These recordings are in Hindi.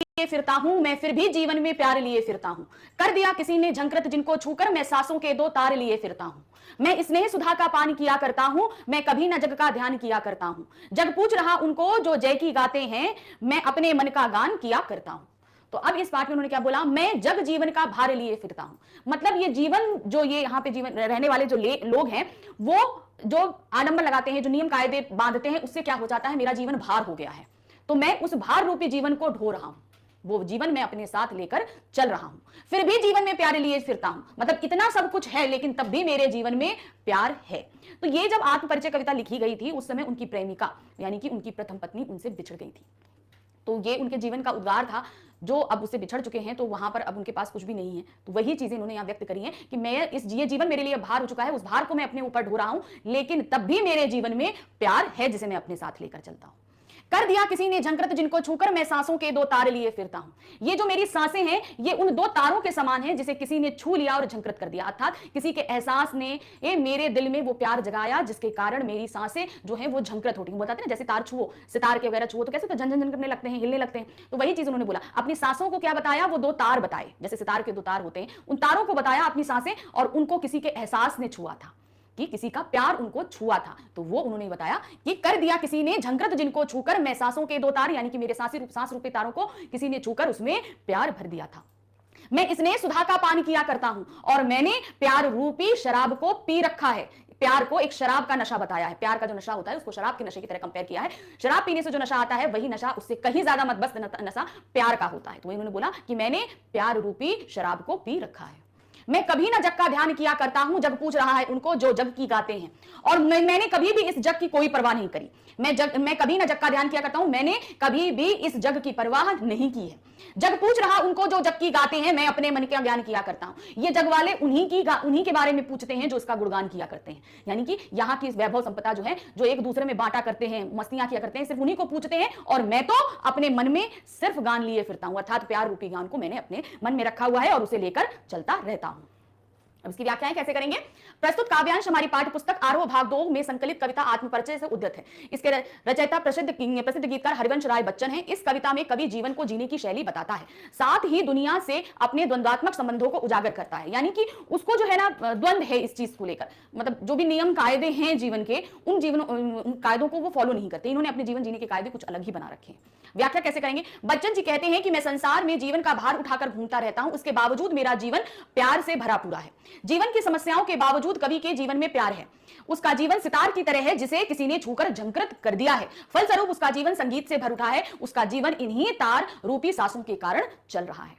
लिए फिरता हूं, मैं फिर भी जीवन में प्यार लिए फिरता हूं। कर दिया किसी ने झंकृत जिनको छूकर, मैं सांसों के दो तार लिए फिरता हूं। मैं स्नेह सुधा का पान किया करता हूं, मैं कभी न जग का ध्यान किया करता हूं। जग पूछ रहा उनको जो जय की गाते हैं, मैं अपने मन का गान किया करता हूं। तो अब इस पाठ में उन्होंने क्या बोला, मैं जग जीवन का भार लिए फिरता हूं। मतलब ये जीवन जो ये यहाँ पे जीवन रहने वाले जो लोग हैं, वो जो आडंबर लगाते हैं, जो नियम कायदे बांधते हैं, उससे क्या हो जाता है, मेरा जीवन भार हो गया है। तो मैं उस भार रूपी जीवन को ढो रहा हूं, वो जीवन में अपने साथ लेकर चल रहा हूं। फिर भी जीवन में प्यार लिए फिरता हूं, मतलब इतना सब कुछ है लेकिन तब भी मेरे जीवन में प्यार है। तो ये जब आत्मपरिचय कविता लिखी गई थी, उस समय उनकी प्रेमिका यानी कि उनकी प्रथम पत्नी उनसे बिछड़ गई थी। तो ये उनके जीवन का उद्गार था, जो अब उससे बिछड़ चुके हैं, तो वहां पर अब उनके पास कुछ भी नहीं है। तो वही चीजें उन्होंने यहां व्यक्त करी हैं कि मैं ये जीवन मेरे लिए भार हो चुका है, उस भार को मैं अपने ऊपर ढो रहा हूं, लेकिन तब भी मेरे जीवन में प्यार है जिसे मैं अपने साथ लेकर चलता हूं। कर दिया किसी ने झंकृत जिनको छूकर, मैं सांसों के दो तार लिए फिरता हूं। ये जो मेरी सांसें हैं, ये उन दो तारों के समान है जिसे किसी ने छू लिया और झंकृत कर दिया, अर्थात किसी के एहसास ने ये मेरे दिल में वो प्यार जगाया जिसके कारण मेरी सांसें जो है वो झंकृत होती हैं। बताते हैं ना, जैसे तार छुओ, सितार के वगैरह छुओ तो कैसे तो झन झन करने लगते हैं, हिलने लगते हैं। तो वही चीज उन्होंने बोला, अपनी सांसों को क्या बताया, वो दो तार बताए, जैसे सितार के दो तार होते हैं, उन तारों को बताया अपनी सांसें, और उनको किसी के एहसास ने छुआ था, कि किसी का प्यार उनको छुआ था। तो वो उन्होंने बताया कि कर दिया किसी ने झंकृत जिनको छूकर, मैं सांसों के दो तार यानी कि मेरे सांस रूपी तारों को किसी ने छूकर उसमें प्यार भर दिया था। मैं स्नेह सुधा का पान किया करता हूं, और मैंने प्यार रूपी शराब को पी रखा है। प्यार को एक शराब का नशा बताया है, प्यार का जो नशा होता है उसको शराब के नशे की तरह कंपेयर किया है। शराब पीने से जो नशा आता है, वही नशा उससे कहीं ज्यादा मदमस्त नशा प्यार का होता है। तो उन्होंने बोला कि मैंने प्यार रूपी शराब को पी रखा है। मैं कभी ना जग का ध्यान किया करता हूं, जग पूछ रहा है उनको जो जग की गाते हैं, और मैंने कभी भी इस जग की कोई परवाह नहीं करी। मैं कभी ना जग का ध्यान किया करता हूं, मैंने कभी भी इस जग की परवाह नहीं की है। जग पूछ रहा उनको जो जग की गाते हैं, मैं अपने मन का ज्ञान किया करता हूं। ये जग वाले उन्हीं के बारे में पूछते हैं जो इसका गुणगान किया करते हैं, यानी कि यहाँ की वैभव संपदा जो है, जो एक दूसरे में बांटा करते हैं, मस्तियां किया करते हैं, सिर्फ उन्हीं को पूछते हैं, और मैं तो अपने मन में सिर्फ गान लिए फिरता हूं, अर्थात प्यार रूपी गान को मैंने अपने मन में रखा हुआ है और उसे लेकर चलता रहता हूं। अब इसकी व्याख्याएं कैसे करेंगे। प्रस्तुत काव्यांश हमारी पाठ्य पुस्तक आरोह भाग 2 में संकलित कविता आत्मपरिचय से उद्धृत है। इसके रचयिता प्रसिद्ध गीतकार हरिवंश राय बच्चन हैं। इस कविता में कवि जीवन को जीने की शैली बताता है, साथ ही दुनिया से अपने द्वंद्वात्मक संबंधों को उजागर करता है, यानी कि उसको जो है ना द्वंद्व है इस चीज को लेकर, मतलब जो भी नियम कायदे हैं जीवन के, उन कायदों को वो फॉलो नहीं करते। इन्होंने अपने जीवन जीने के कायदे कुछ अलग ही बना रखे हैं। व्याख्या कैसे करेंगे। बच्चन जी कहते हैं कि मैं संसार में जीवन का भार उठाकर घूमता रहता हूं, उसके बावजूद मेरा जीवन प्यार से भरा पूरा है। जीवन की समस्याओं के बावजूद कवि के जीवन में प्यार है। उसका जीवन सितार की तरह है जिसे किसी ने छूकर झंकृत कर दिया है। फलस्वरूप उसका जीवन संगीत से भर उठा है। उसका जीवन इन्हीं तार रूपी सांसों के कारण चल रहा है।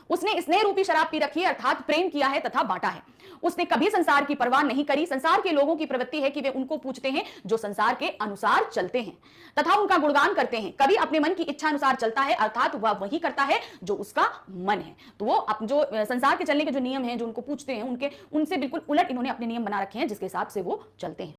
उसने स्नेह रूपी शराब पी रखी है, अर्थात प्रेम किया है तथा बांटा है। उसने कभी संसार की परवाह नहीं करी। संसार के लोगों की प्रवृत्ति है कि वे उनको पूछते हैं जो संसार के अनुसार चलते हैं तथा उनका गुणगान करते हैं। कभी अपने मन की इच्छा अनुसार चलता है, अर्थात वह वही करता है जो उसका मन है। तो वो जो संसार के चलने के जो नियम हैं, जो उनको पूछते हैं, उनसे बिल्कुल उलट इन्होंने अपने नियम बना रखे हैं जिसके हिसाब से वो चलते हैं।